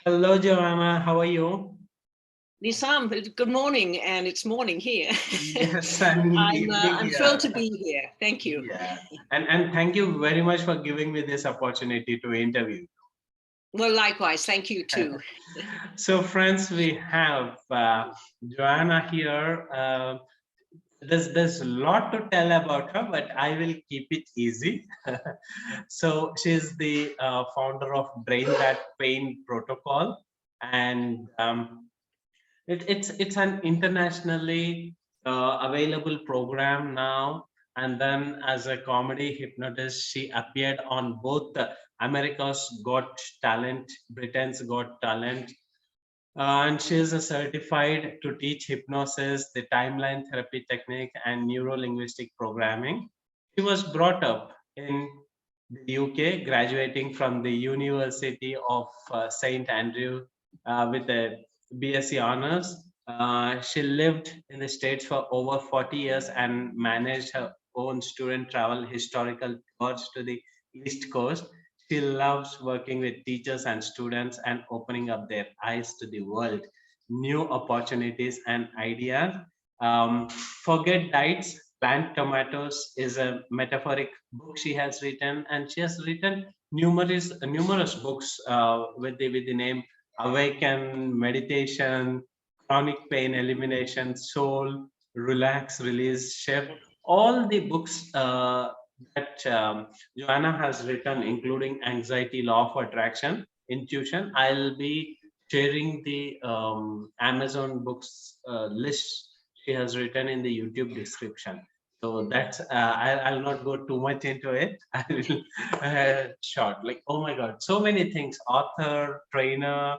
Hello, Joanna. How are you? Nisam, good morning, and it's morning here. Yes, and evening. I'm thrilled to be here. Thank you. Yeah. And thank you very much for giving me this opportunity to interview. Well, likewise, thank you too. So, friends, we have Joanna here. There's a lot to tell about her, but I will keep it easy. So, she's the founder of Drain That Pain protocol, and it's an internationally available program now. And then, as a comedy hypnotist, she appeared on both America's Got Talent, Britain's Got Talent, and she is a certified to teach hypnosis, the timeline therapy technique, and neuro linguistic programming. She was brought up in the UK, graduating from the University of St. Andrew with a BSc honors. She lived in the States for over 40 years and managed her own student travel historical tours to the East Coast. She loves working with teachers and students and opening up their eyes to the world, new opportunities and ideas. Forget Diets, Plant Tomatoes is a metaphoric book she has written, and she has written numerous books with the name Awaken, Meditation, Chronic Pain Elimination, Soul, Relax, Release, Shift. All the books that Joanna has written, including Anxiety, Law of Attraction, Intuition. I'll be sharing the Amazon books list she has written in the YouTube description. So that's I'll not go too much into it. I will short. Like, oh my God, so many things. Author, trainer,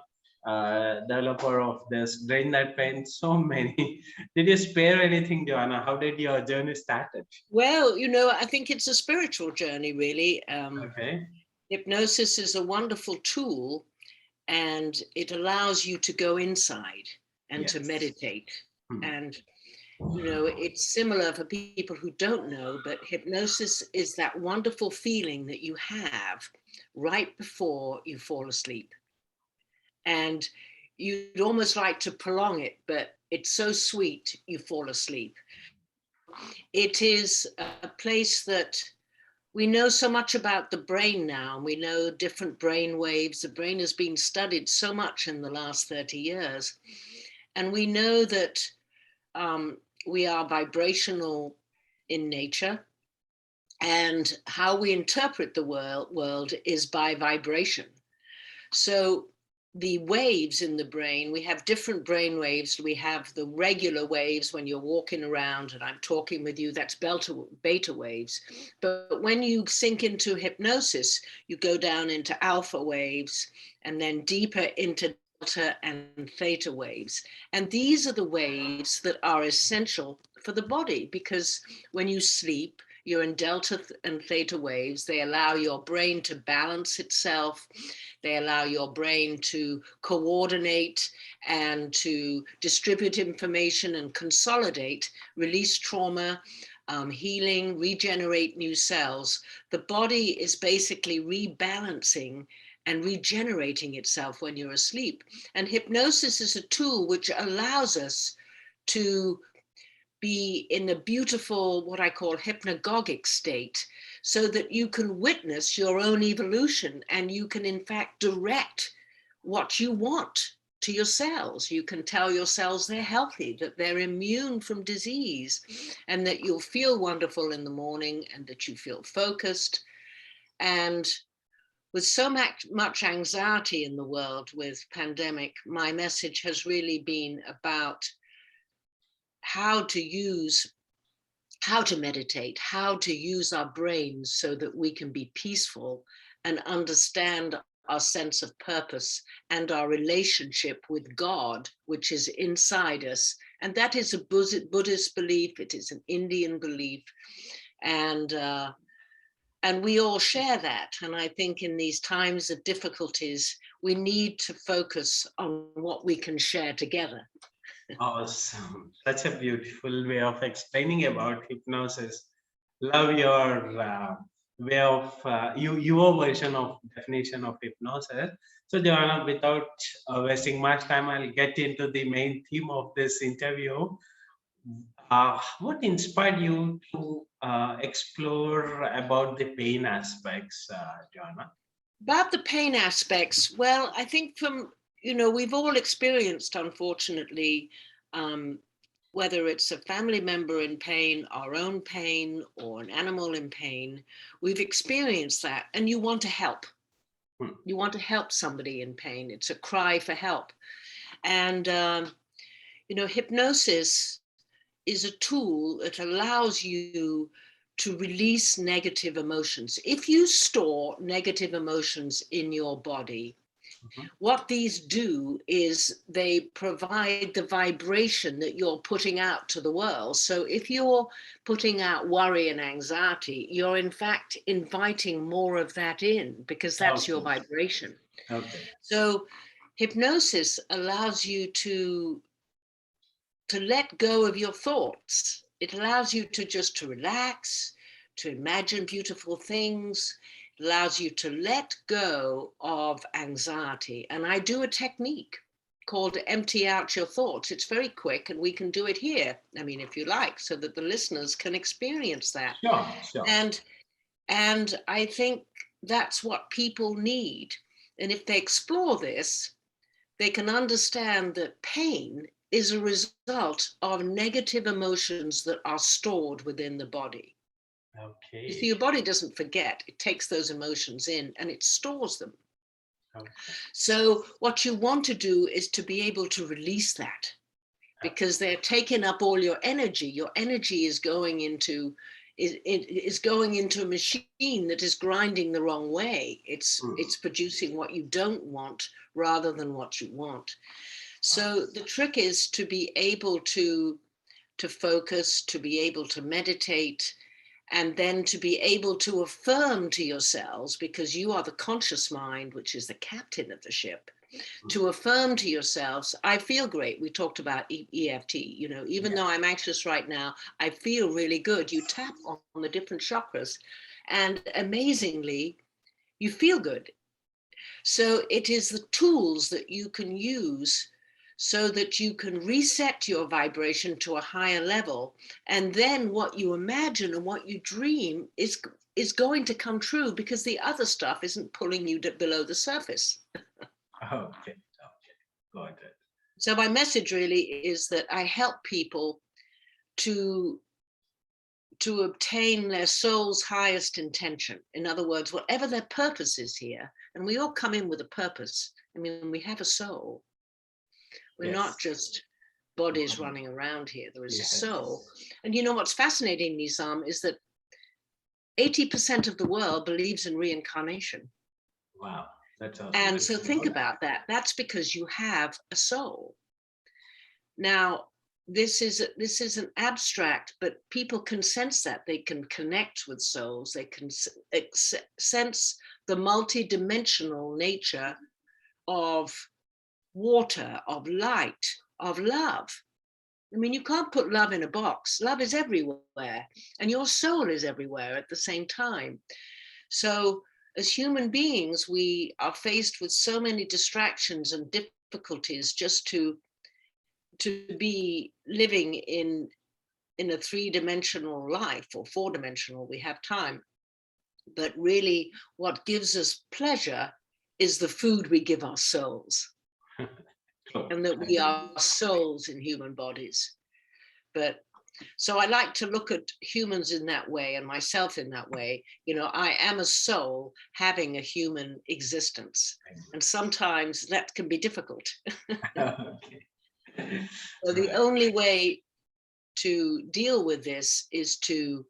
developer of this, Drain That Pain. So many. Did you spare anything, Joanna? How did your journey started? Well, I think it's a spiritual journey, really. Okay. Hypnosis is a wonderful tool, and it allows you to go inside and to Yes. meditate. Hmm. And it's similar for people who don't know, but hypnosis is that wonderful feeling that you have right before you fall asleep. And you'd almost like to prolong it, but it's so sweet you fall asleep. It is a place that we know so much about the brain now, and we know different brain waves. The brain has been studied so much in the last 30 years. And we know that we are vibrational in nature, and how we interpret the world is by vibration. So the waves in the brain, we have different brain waves. We have the regular waves when you're walking around and I'm talking with you, that's beta waves. But when you sink into hypnosis, you go down into alpha waves and then deeper into delta and theta waves. And these are the waves that are essential for the body, because when you sleep, you're in delta and theta waves. They allow your brain to balance itself. They allow your brain to coordinate and to distribute information and consolidate, release trauma, healing, regenerate new cells. The body is basically rebalancing and regenerating itself when you're asleep. And hypnosis is a tool which allows us to be in a beautiful, what I call hypnagogic state, so that you can witness your own evolution and you can, in fact, direct what you want to your cells. You can tell your cells they're healthy, that they're immune from disease, and that you'll feel wonderful in the morning and that you feel focused. And with so much anxiety in the world with pandemic, my message has really been about how to use how to meditate, how to use our brains so that we can be peaceful and understand our sense of purpose and our relationship with God, which is inside us. And that is a Buddhist belief, it is an Indian belief, and we all share that. And I think in these times of difficulties, we need to focus on what we can share together. Awesome. Such a beautiful way of explaining about hypnosis. Love your way of your version of definition of hypnosis. So, Joanna, without wasting much time, I'll get into the main theme of this interview. What inspired you to explore about the pain aspects, Joanna? About the pain aspects, well, I think we've all experienced, unfortunately, um, whether it's a family member in pain, our own pain, or an animal in pain, we've experienced that, and you want to help. You want to help somebody in pain. It's a cry for help. And, hypnosis is a tool that allows you to release negative emotions. If you store negative emotions in your body, what these do is they provide the vibration that you're putting out to the world. So if you're putting out worry and anxiety, you're in fact inviting more of that in, because that's your vibration. Okay. So hypnosis allows you to let go of your thoughts. It allows you to relax, to imagine beautiful things. It allows you to let go of anxiety. And I do a technique called empty out your thoughts. It's very quick, and we can do it here. I mean, if you like, so that the listeners can experience that. Sure. And I think that's what people need. And if they explore this, they can understand that pain is a result of negative emotions that are stored within the body. Okay. You see, your body doesn't forget. It takes those emotions in and it stores them. Okay. So what you want to do is to be able to release that, because they're taking up all your energy. Your energy is going into a machine that is grinding the wrong way. It's producing what you don't want rather than what you want. So the trick is to be able to focus, to be able to meditate, and then to be able to affirm to yourselves, because you are the conscious mind, which is the captain of the ship, to affirm to yourselves, I feel great. We talked about EFT, even though I'm anxious right now, I feel really good. You tap on the different chakras and amazingly, you feel good. So it is the tools that you can use so that you can reset your vibration to a higher level. And then what you imagine and what you dream is going to come true, because the other stuff isn't pulling you below the surface. Okay. Got it. So my message really is that I help people to obtain their soul's highest intention. In other words, whatever their purpose is here, and we all come in with a purpose. I mean, we have a soul. We're not just bodies running around here. There is a soul. And what's fascinating, Nizam, is that 80% of the world believes in reincarnation. Wow. That's awesome. And so think about that. That's because you have a soul. Now, this is an abstract, but people can sense that. They can connect with souls. They can sense the multidimensional nature of water, of light, of love. I mean, you can't put love in a box. Love is everywhere, and your soul is everywhere at the same time. So as human beings, we are faced with so many distractions and difficulties just to be living in a three-dimensional life, or four-dimensional. We have time, but really what gives us pleasure is the food we give our souls. And that we are souls in human bodies. But so I like to look at humans in that way, and myself in that way. I am a soul having a human existence, and sometimes that can be difficult. So the only way to deal with this is to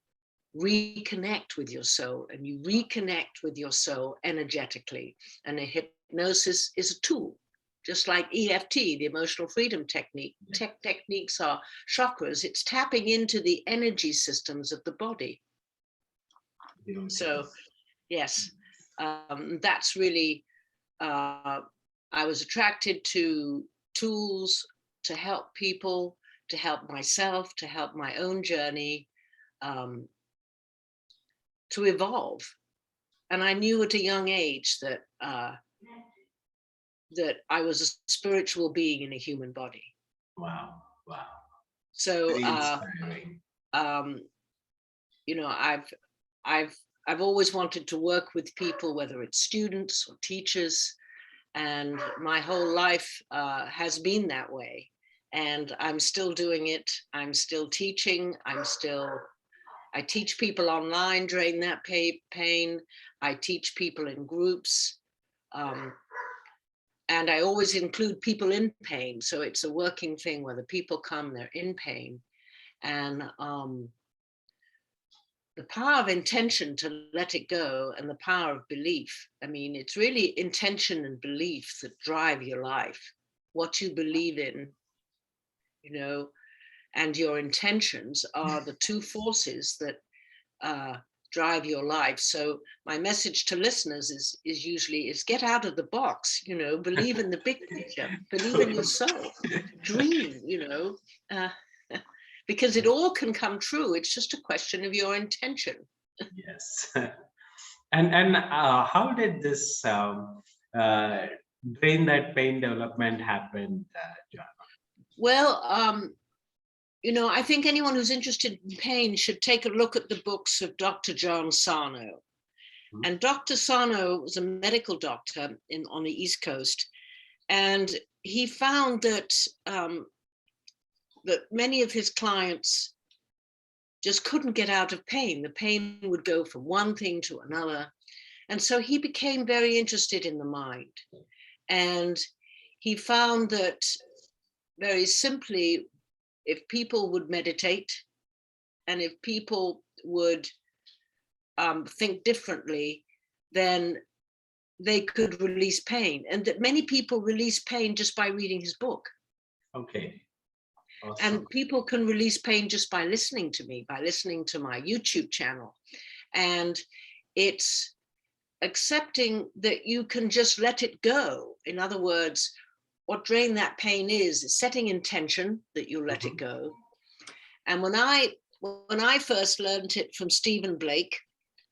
reconnect with your soul, and you reconnect with your soul energetically. And a hypnosis is a tool, just like EFT, the emotional freedom technique. Techniques are chakras. It's tapping into the energy systems of the body. So yes, that's really, I was attracted to tools to help people, to help myself, to help my own journey, to evolve. And I knew at a young age that that I was a spiritual being in a human body. Wow. Wow. So Very inspiring. you know, I've always wanted to work with people, whether it's students or teachers, and my whole life has been that way. And I'm still doing it. I'm still teaching. I teach people online, Drain That Pain. I teach people in groups. And I always include people in pain. So it's a working thing where the people come, they're in pain. And the power of intention to let it go, and the power of belief. I mean, it's really intention and belief that drive your life, what you believe in, you know, and your intentions are the two forces that drive your life. So my message to listeners is usually get out of the box, you know, believe in the big picture, believe in your soul, dream, you know, because it all can come true. It's just a question of your intention. Yes. And how did this Drain That Pain development happen, John? Well, you know, I think anyone who's interested in pain should take a look at the books of Dr. John Sarno. And Dr. Sarno was a medical doctor on the East Coast, and he found that that many of his clients just couldn't get out of pain. The pain would go from one thing to another. And so he became very interested in the mind. And he found that very simply, if people would meditate and if people would think differently, then they could release pain. And that many people release pain just by reading his book. Okay. Awesome. And people can release pain just by listening to me, by listening to my YouTube channel. And it's accepting that you can just let it go. In other words, what Drain That Pain is setting intention that you let it go. And when I first learned it from Stephen Blake,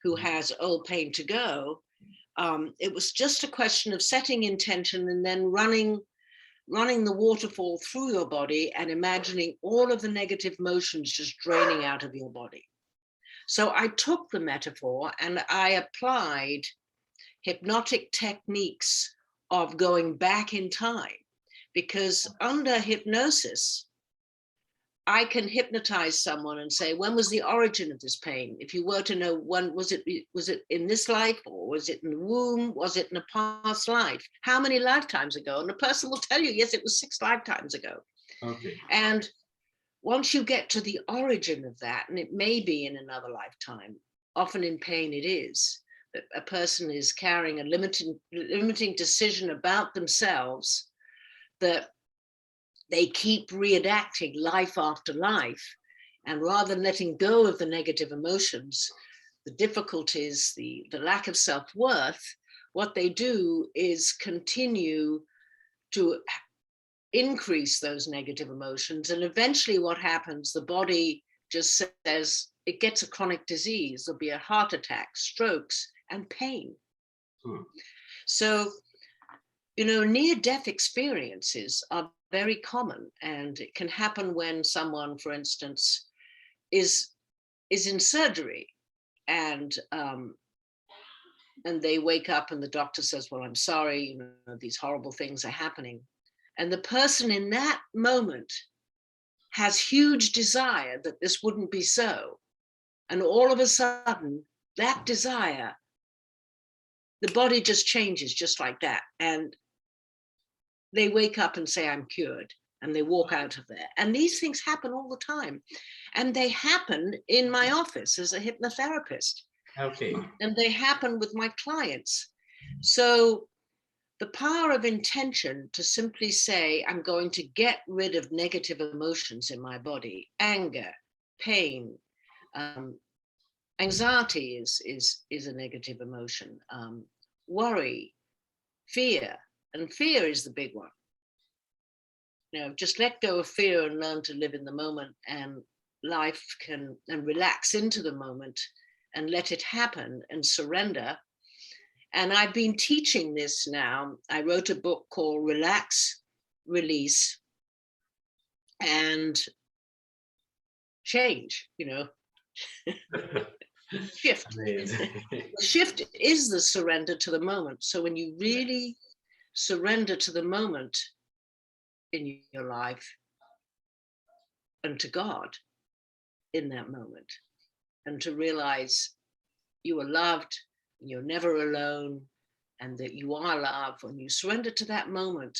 who has Old Pain to Go, it was just a question of setting intention and then running the waterfall through your body and imagining all of the negative motions just draining out of your body. So I took the metaphor and I applied hypnotic techniques of going back in time, because under hypnosis, I can hypnotize someone and say, when was the origin of this pain? If you were to know, when was it in this life, or was it in the womb? Was it in a past life? How many lifetimes ago? And the person will tell you, yes, it was 6 lifetimes ago. Okay. And once you get to the origin of that, and it may be in another lifetime, often in pain it is, that a person is carrying a limiting decision about themselves that they keep reenacting life after life. And rather than letting go of the negative emotions, the difficulties, the lack of self-worth, what they do is continue to increase those negative emotions. And eventually what happens, the body just says it gets a chronic disease. There'll be a heart attack, strokes, and pain. So, you know, near-death experiences are very common, and it can happen when someone, for instance, is in surgery and they wake up and the doctor says, well, I'm sorry, you know, these horrible things are happening. And the person in that moment has huge desire that this wouldn't be so. And all of a sudden, that desire, the body just changes just like that. And they wake up and say, I'm cured. And they walk out of there. And these things happen all the time. And they happen in my office as a hypnotherapist. Okay. And they happen with my clients. So the power of intention to simply say, I'm going to get rid of negative emotions in my body, anger, pain, anxiety is a negative emotion, worry, fear, and fear is the big one. You know, just let go of fear and learn to live in the moment, and life can, and relax into the moment, and let it happen and surrender. And I've been teaching this now. I wrote a book called Relax, Release, and Change, shift. The shift is the surrender to the moment. So when you really surrender to the moment in your life and to God in that moment, and to realize you are loved, and you're never alone, and that you are love, when you surrender to that moment,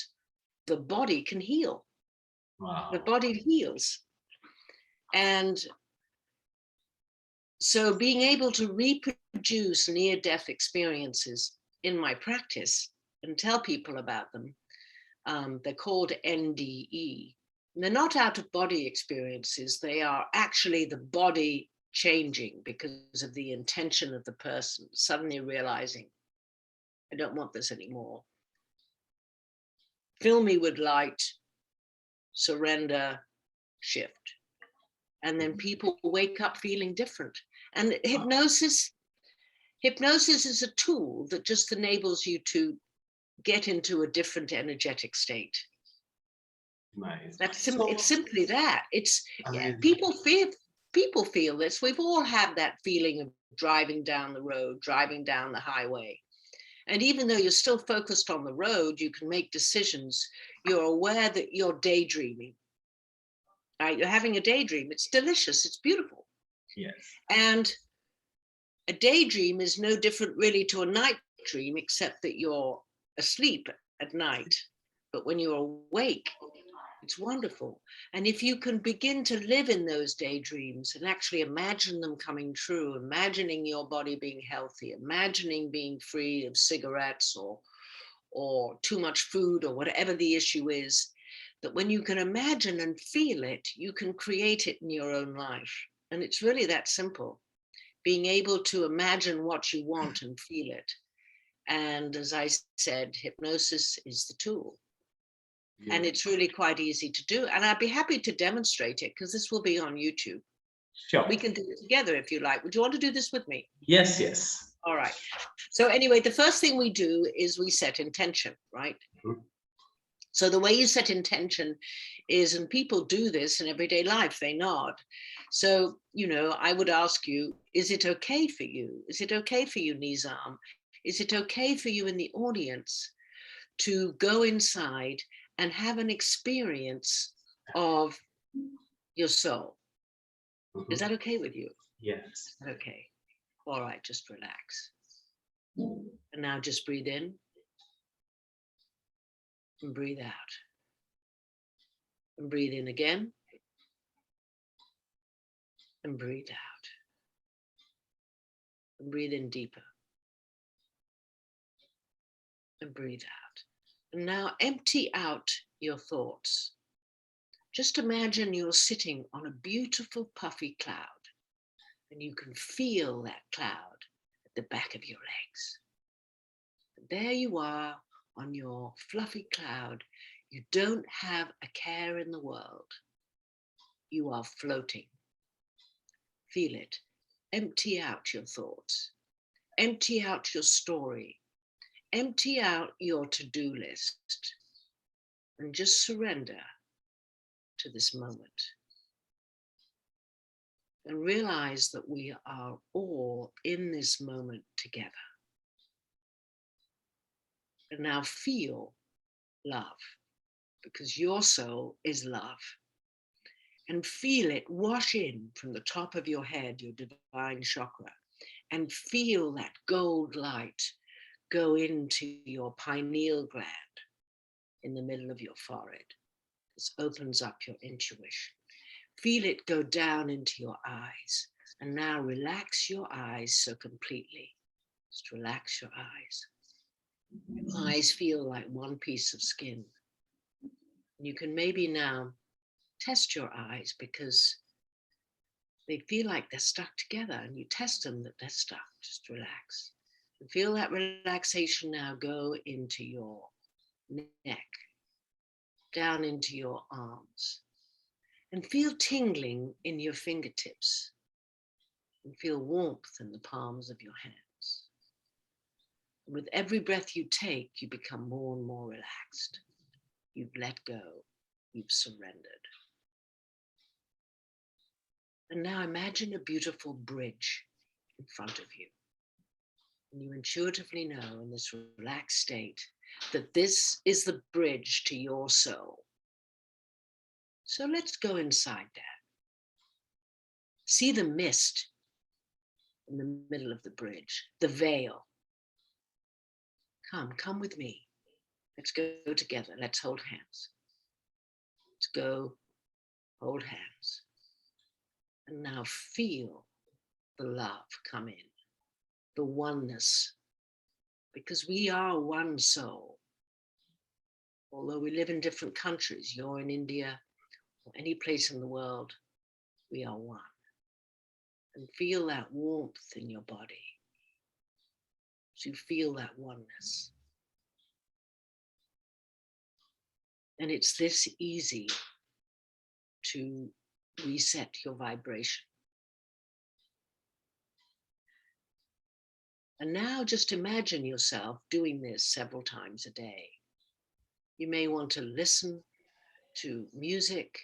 the body can heal. Wow. The body heals. And so being able to reproduce near-death experiences in my practice and tell people about them, they're called NDE. And they're not out-of-body experiences. They are actually the body changing because of the intention of the person suddenly realizing, I don't want this anymore. Fill me with light, surrender, shift. And then people wake up feeling different. And hypnosis is a tool that just enables you to get into a different energetic state. Nice. It's simply that. It's Amazing. people feel this. We've all had that feeling of driving down the road, driving down the highway. And even though you're still focused on the road, you can make decisions. You're aware that you're daydreaming. Right? You're having a daydream. It's delicious. It's beautiful. Yes. And a daydream is no different really to a night dream, except that you're asleep at night. But when you're awake, it's wonderful. And if you can begin to live in those daydreams and actually imagine them coming true, imagining your body being healthy, imagining being free of cigarettes or too much food or whatever the issue is, that when you can imagine and feel it, you can create it in your own life. And it's really that simple, being able to imagine what you want and feel it. And as I said, hypnosis is the tool. Yeah. And it's really quite easy to do. And I'd be happy to demonstrate it because this will be on YouTube. Sure. We can do it together if you like. Would you want to do this with me? Yes, yes. All right. So anyway, the first thing we do is we set intention, right? Mm-hmm. So the way you set intention is, and people do this in everyday life, they nod. So, I would ask you, is it okay for you? Is it okay for you, Nizam? Is it okay for you in the audience to go inside and have an experience of your soul? Mm-hmm. Is that okay with you? Yes. Okay. All right, just relax. And now just breathe in and breathe out. And breathe in again. And breathe out. And breathe in deeper. And breathe out. And now empty out your thoughts. Just imagine you're sitting on a beautiful puffy cloud, and you can feel that cloud at the back of your legs. And there you are on your fluffy cloud. You don't have a care in the world. You are floating. Feel it. Empty out your thoughts. Empty out your story. Empty out your to-do list. And just surrender to this moment. And realize that we are all in this moment together. And now feel love, because your soul is love. And feel it wash in from the top of your head, your divine chakra, and feel that gold light go into your pineal gland in the middle of your forehead. This opens up your intuition. Feel it go down into your eyes. And now relax your eyes so completely. Just relax your eyes. Your eyes feel like one piece of skin. And you can maybe now test your eyes because they feel like they're stuck together, and you test them that they're stuck. Just relax. And feel that relaxation now go into your neck, down into your arms. And feel tingling in your fingertips. and feel warmth in the palms of your hands. And with every breath you take, you become more and more relaxed. You've let go. You've surrendered. And now imagine a beautiful bridge in front of you. And you intuitively know in this relaxed state that this is the bridge to your soul. So let's go inside that. See the mist in the middle of the bridge, the veil. Come with me. Let's go together. Let's hold hands. Let's go hold hands. And now feel the love come in, the oneness, because we are one soul. Although we live in different countries, you're in India or any place in the world, we are one. And feel that warmth in your body. So you feel that oneness. And it's this easy to reset your vibration. And now just imagine yourself doing this several times a day. You may want to listen to music.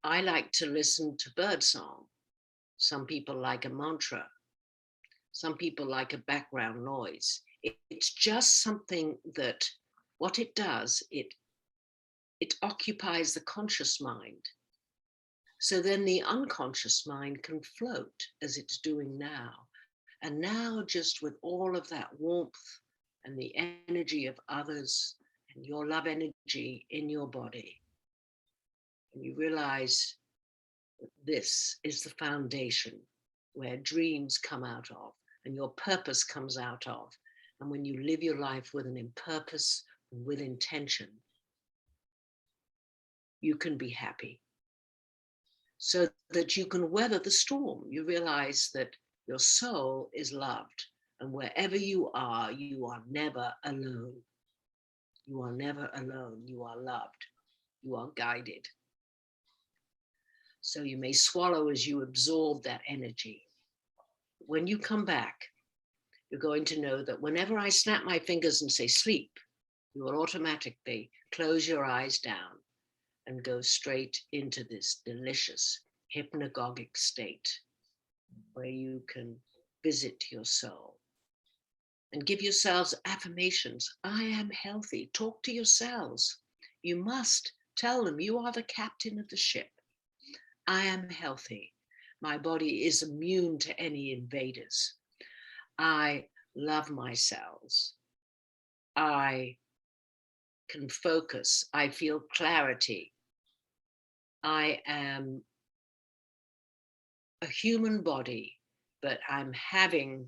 I like to listen to birdsong. Some people like a mantra. Some people like a background noise. It's just something that what it does, it occupies the conscious mind. So then the unconscious mind can float as it's doing now. And now just with all of that warmth and the energy of others and your love energy in your body, and you realize that this is the foundation where dreams come out of and your purpose comes out of. And when you live your life with an purpose and with intention, you can be happy so that you can weather the storm. You realize that your soul is loved, and wherever you are never alone. You are never alone. You are loved. You are guided. So you may swallow as you absorb that energy. When you come back, you're going to know that whenever I snap my fingers and say sleep, you will automatically close your eyes down and go straight into this delicious hypnagogic state where you can visit your soul and give yourselves affirmations. I am healthy. Talk to yourselves. You must tell them you are the captain of the ship. I am healthy. My body is immune to any invaders. I love my cells. I can focus. I feel clarity. I am a human body, but I'm having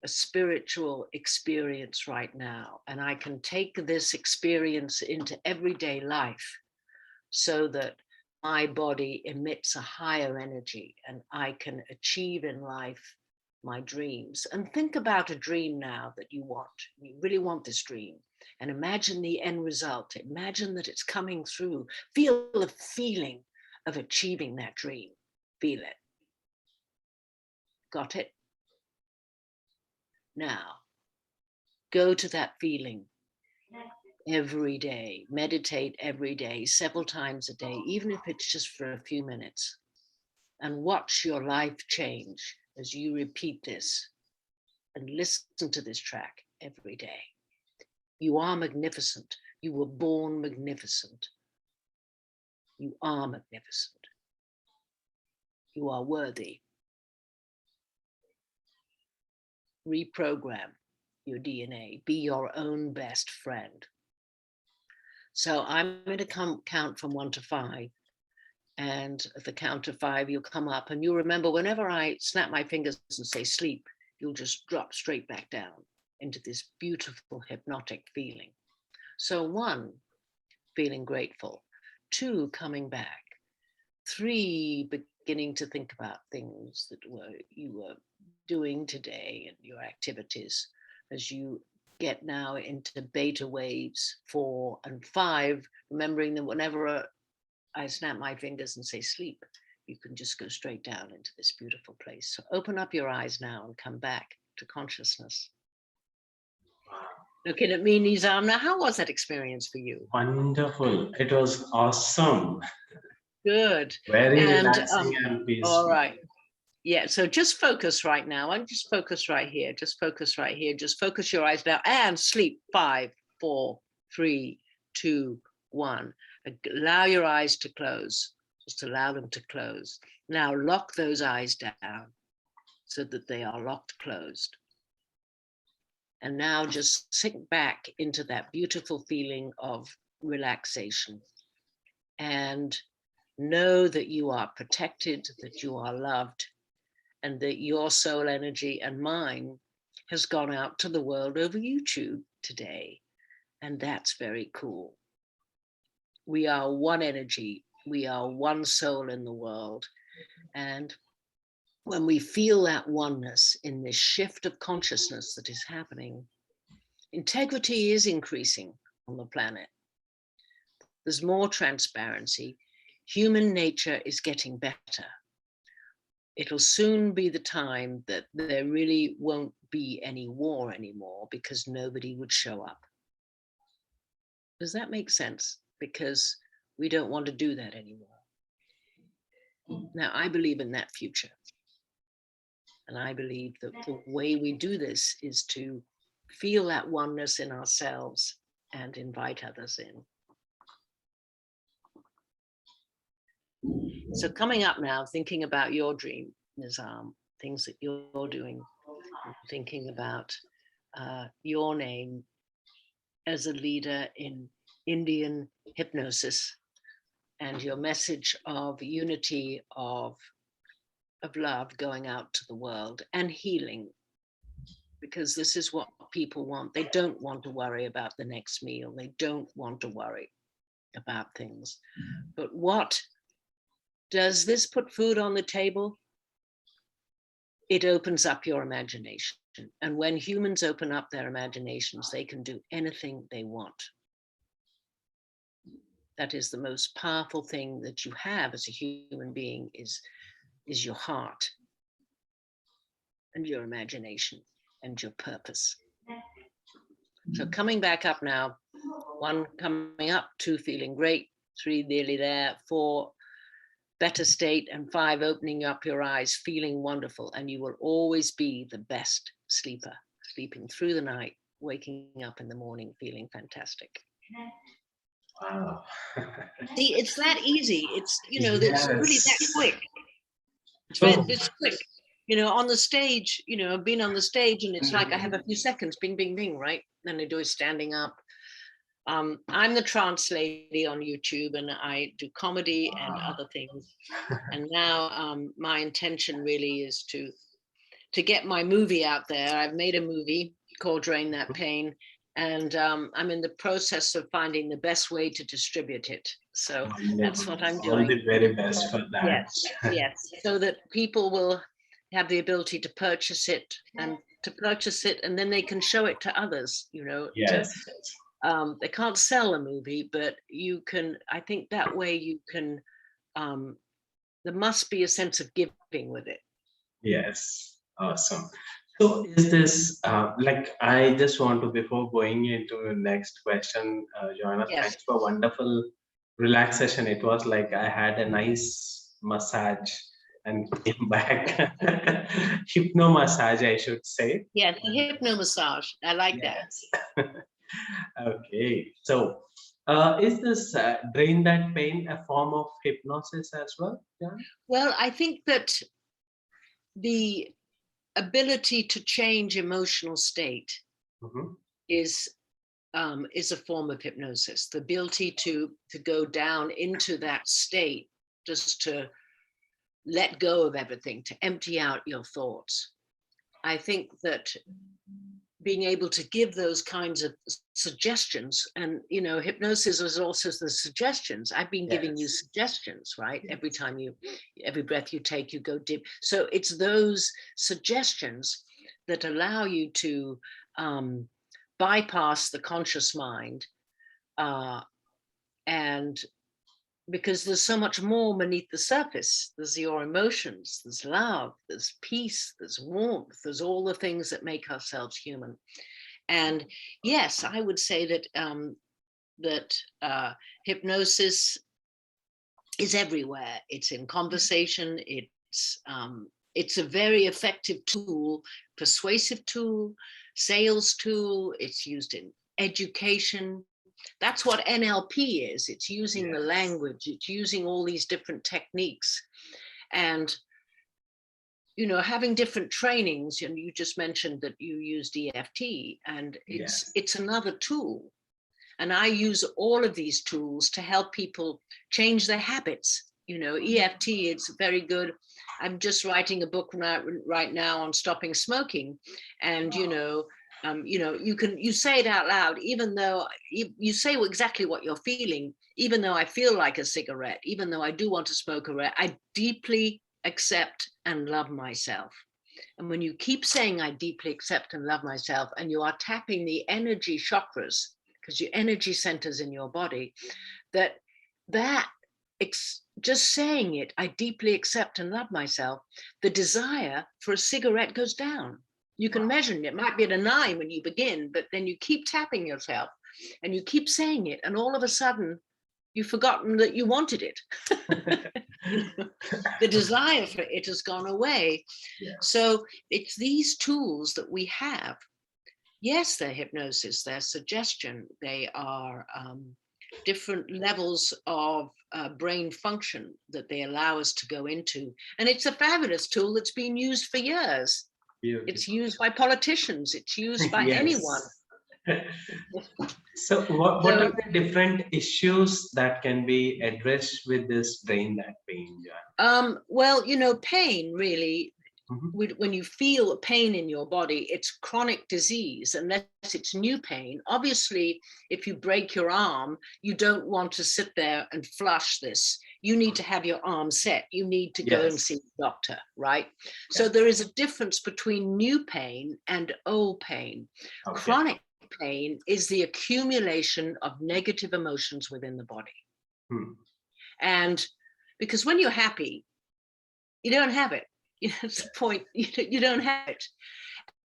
a spiritual experience right now. And I can take this experience into everyday life so that my body emits a higher energy and I can achieve in life my dreams. And think about a dream now that you want. You really want this dream. And imagine the end result. Imagine that it's coming through. Feel the feeling of achieving that dream. Feel it. Got it? Now, go to that feeling every day. Meditate every day, several times a day, even if it's just for a few minutes. And watch your life change as you repeat this and listen to this track every day. You are magnificent. You were born magnificent. You are magnificent. You are worthy. Reprogram your DNA. Be your own best friend. So I'm going to count from 1 to 5. And at the count of 5, you'll come up. And you'll remember whenever I snap my fingers and say sleep, you'll just drop straight back down into this beautiful hypnotic feeling. So 1, feeling grateful. 2, coming back. 3, beginning to think about things that you were doing today and your activities as you get now into beta waves. 4 and 5, remembering that whenever I snap my fingers and say sleep, you can just go straight down into this beautiful place. So open up your eyes now and come back to consciousness. Looking at me, Nizam. Now, how was that experience for you? Wonderful. It was awesome. Good. Very And relaxing and peaceful. all right. Yeah, so just focus right now. And just focus right here. Just focus right here. Just focus your eyes now and sleep. 5, 4, 3, 2, 1. Allow your eyes to close. Just allow them to close. Now lock those eyes down so that they are locked closed. And now just sink back into that beautiful feeling of relaxation. And know that you are protected, that you are loved, and that your soul energy and mine has gone out to the world over YouTube today. And that's very cool. We are one energy. We are one soul in the world. And when we feel that oneness in this shift of consciousness that is happening, integrity is increasing on the planet. There's more transparency. Human nature is getting better. It'll soon be the time that there really won't be any war anymore because nobody would show up. Does that make sense? Because we don't want to do that anymore. Now, I believe in that future. And I believe that the way we do this is to feel that oneness in ourselves and invite others in. So coming up now, thinking about your dream, Nizam, things that you're doing, thinking about your name as a leader in Indian hypnosis and your message of unity, of love going out to the world and healing, because this is what people want. They don't want to worry about the next meal. They don't want to worry about things. But what does this put food on the table? It opens up your imagination. And when humans open up their imaginations, they can do anything they want. That is the most powerful thing that you have as a human being is your heart and your imagination and your purpose. So coming back up now, 1, coming up, 2, feeling great, 3, nearly there, 4, better state, and 5, opening up your eyes, feeling wonderful. And you will always be the best sleeper, sleeping through the night, waking up in the morning, feeling fantastic. Wow. See, it's that easy. It's, Yes. it's really that quick. It's quick. On the stage, I've been on the stage and it's like I have a few seconds, bing, bing, bing, right? Then I do is standing up. I'm the trance lady on YouTube and I do comedy and other things. And now my intention really is to get my movie out there. I've made a movie called Drain ThatPain, and I'm in the process of finding the best way to distribute it. So that's what I'm doing. All the very best for that. Yes. So that people will have the ability to purchase it and then they can show it to others, Yes. They can't sell a movie, but you can, I think that way you can, there must be a sense of giving with it. Yes. Awesome. So is this I just want to, before going into the next question, Joanna, Yes. thanks for wonderful relaxation. It was like I had a nice massage and came back. Hypno massage, I should say. Yeah, the hypno massage. I like that. Okay. So is this Drain That Pain a form of hypnosis as well? Yeah. Well, I think that the ability to change emotional state is a form of hypnosis. The ability to go down into that state, just to let go of everything, to empty out your thoughts. I think that being able to give those kinds of suggestions, and hypnosis is also the suggestions. I've been giving you suggestions, right? Yes. Every breath you take, you go deep. So it's those suggestions that allow you to bypass the conscious mind and because there's so much more beneath the surface. There's your emotions, there's love, there's peace, there's warmth, there's all the things that make ourselves human. And yes, I would say that hypnosis is everywhere. It's in conversation. It's a very effective tool, persuasive tool, sales tool. It's used in education. That's what NLP is. It's using the language. It's using all these different techniques. And, you know, having different trainings, and you just mentioned that you used EFT, and it's another tool. And I use all of these tools to help people change their habits. You know, EFT, it's very good. I'm just writing a book right now on stopping smoking. And, you know, you say it out loud, even though you say exactly what you're feeling, even though I feel like a cigarette, even though I do want to smoke a cigarette, I deeply accept and love myself. And when you keep saying, I deeply accept and love myself, and you are tapping the energy chakras, because your energy centers in your body, just saying it, I deeply accept and love myself, the desire for a cigarette goes down. You can measure it. It might be at a 9 when you begin, but then you keep tapping yourself and you keep saying it, and all of a sudden you've forgotten that you wanted it. The desire for it has gone away. So it's these tools that we have. Yes, they're hypnosis, they're suggestion, they are different levels of brain function that they allow us to go into. And it's a fabulous tool that's been used for years. Beautiful. It's used by politicians, it's used by anyone. So what are the different issues that can be addressed with this Drain That Pain? Well, you know, pain really, when you feel pain in your body, it's chronic disease unless it's new pain. Obviously, if you break your arm, you don't want to sit there and flush this. You need to have your arm set. You need to go and see a doctor, right? So there is a difference between new pain and old pain. Chronic pain is the accumulation of negative emotions within the body. And because when you're happy, you don't have it. That's the point. You don't have it.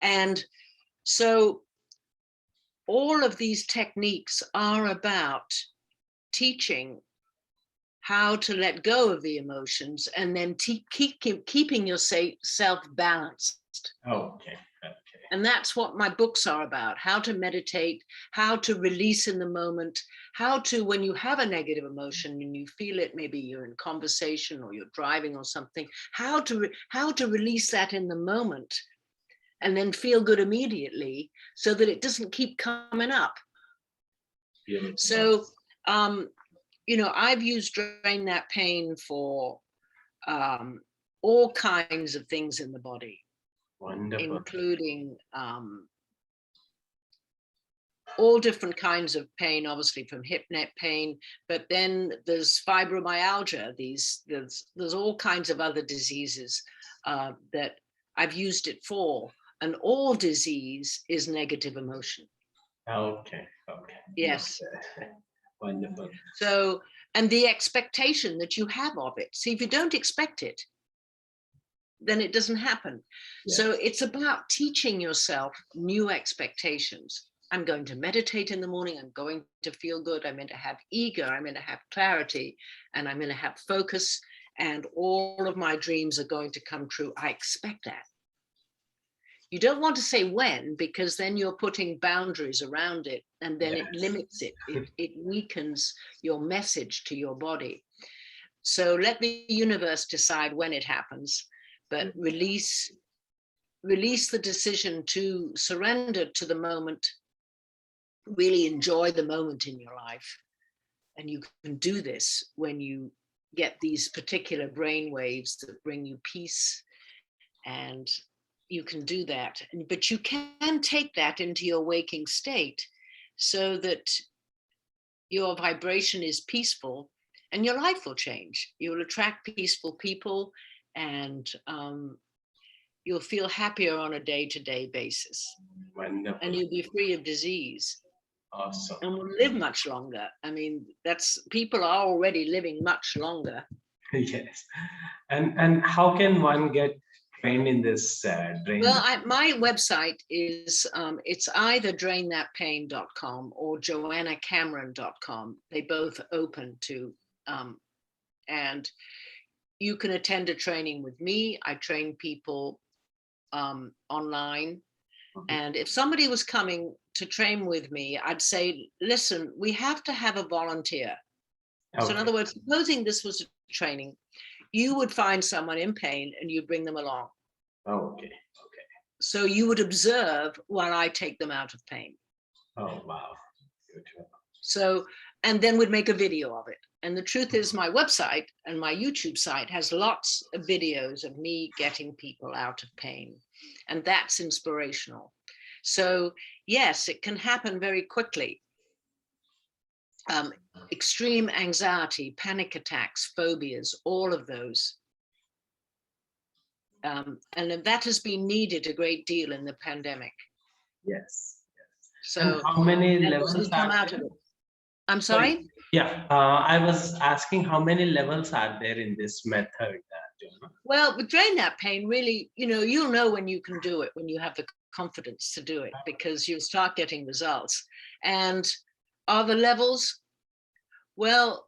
And so all of these techniques are about teaching how to let go of the emotions and then keeping yourself balanced. Okay. And that's what my books are about: how to meditate, how to release in the moment, how to, when you have a negative emotion and you feel it, maybe you're in conversation or you're driving or something, how to release that in the moment and then feel good immediately so that it doesn't keep coming up. So, you know, I've used Drain That Pain for all kinds of things in the body. Wonderful. Including all different kinds of pain, obviously from hip neck pain, but then there's fibromyalgia. There's all kinds of other diseases that I've used it for, and all disease is negative emotion. Okay. Yes. Wonderful. So, and the expectation that you have of it. See, if you don't expect it, then it doesn't happen. So it's about teaching yourself new expectations. I'm going to meditate in the morning. I'm going to feel good. I'm going to have ego. I'm going to have clarity, and I'm going to have focus, and all of my dreams are going to come true. I expect that. You don't want to say when, because then you're putting boundaries around it, and then it limits it. It weakens your message to your body. So let the universe decide when it happens. But release the decision to surrender to the moment, really enjoy the moment in your life. And you can do this when you get these particular brain waves that bring you peace, and you can do that. But you can take that into your waking state so that your vibration is peaceful and your life will change. You'll attract peaceful people, and you'll feel happier on a day-to-day basis. Wonderful. And you'll be free of disease. Awesome. and will live much longer. I mean, people are already living much longer. Yes. And how can one get trained in this drain? Well, my website is, it's either drainthatpain.com or joannacameron.com. They both open to, and you can attend a training with me. I train people online. And if somebody was coming to train with me, I'd say, listen, we have to have a volunteer. Okay. So in other words, supposing this was a training, you would find someone in pain and you bring them along. Oh, okay. So you would observe while I take them out of pain. Oh, wow. Good. So, and then would make a video of it. And the truth is, my website and my YouTube site has lots of videos of me getting people out of pain. And that's inspirational. So yes, it can happen very quickly. Extreme anxiety, panic attacks, phobias, all of those. And that has been needed a great deal in the pandemic. Yes. So and how many levels come are out there? of it. I'm sorry? Yeah, I was asking how many levels are there in this method, Joanna? Well, with Drain That Pain, really, you'll know when you can do it, when you have the confidence to do it, because you'll start getting results. And are the levels? Well,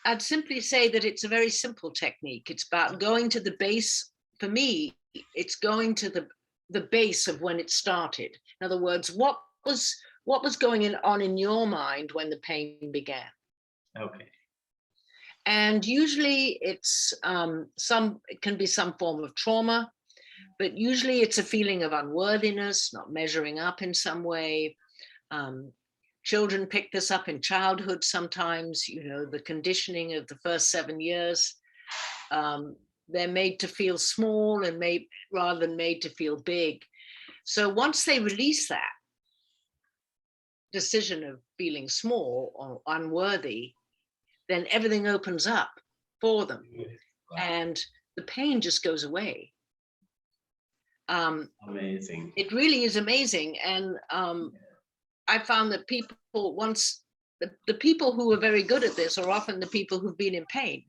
I'd simply say that it's a very simple technique. It's about going to the base. For me, it's going to the base of when it started. In other words, what was going on in your mind when the pain began? Okay. And usually it's it can be some form of trauma, but usually it's a feeling of unworthiness, not measuring up in some way. Children pick this up in childhood sometimes, the conditioning of the first 7 years. They're made to feel small and rather than made to feel big. So once they release that decision of feeling small or unworthy, then everything opens up for them. Wow. And the pain just goes away. Amazing. It really is amazing. And I found that people, once the people who are very good at this are often the people who've been in pain.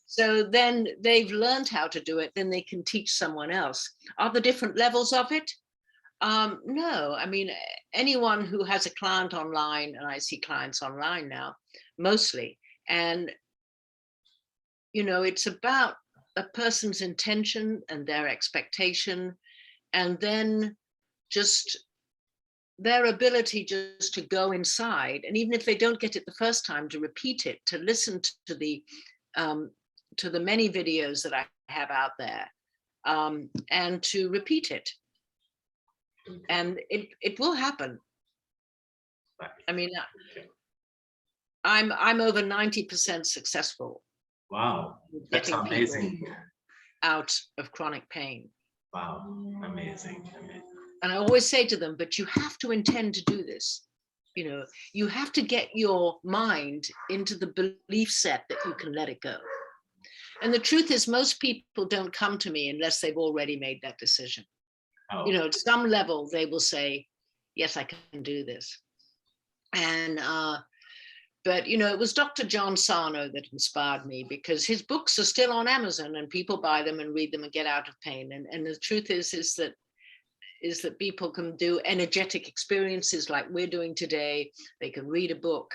So then they've learned how to do it, then they can teach someone else. Are there different levels of it? No, I mean, anyone who has a client online, and I see clients online now, mostly, and, it's about a person's intention and their expectation, and then just their ability just to go inside, and even if they don't get it the first time, to repeat it, to listen to the many videos that I have out there, and to repeat it. And it will happen. I mean, I'm over 90% successful. Wow, that's amazing. Out of chronic pain. Wow, amazing. And I always say to them, but you have to intend to do this. You have to get your mind into the belief set that you can let it go. And the truth is, most people don't come to me unless they've already made that decision. Oh. At some level, they will say, yes, I can do this. And, but, it was Dr. John Sarno that inspired me, because his books are still on Amazon and people buy them and read them and get out of pain. And the truth is that people can do energetic experiences like we're doing today. They can read a book,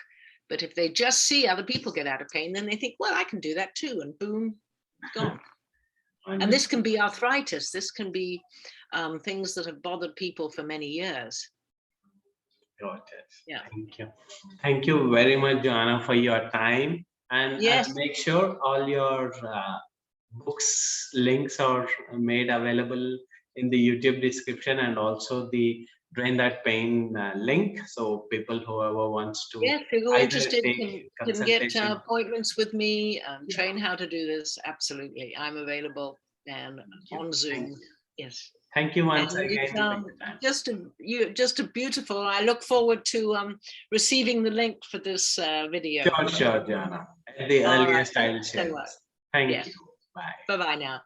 but if they just see other people get out of pain, then they think, well, I can do that too. And boom, gone. And this can be arthritis. This can be things that have bothered people for many years. Got it. Yeah. Thank you. Thank you very much, Joanna, for your time. And yes, I'll make sure all your books links are made available in the YouTube description, and also the Drain That Pain link. So people, whoever wants to, yes, if you're interested, can get appointments with me and train how to do this. Absolutely, I'm available and on Zoom. Yes. Thank you once again. Just a beautiful. I look forward to receiving the link for this video. Sure, Joanna. At the earliest, I'll share. Thank you. Bye. Bye-bye now.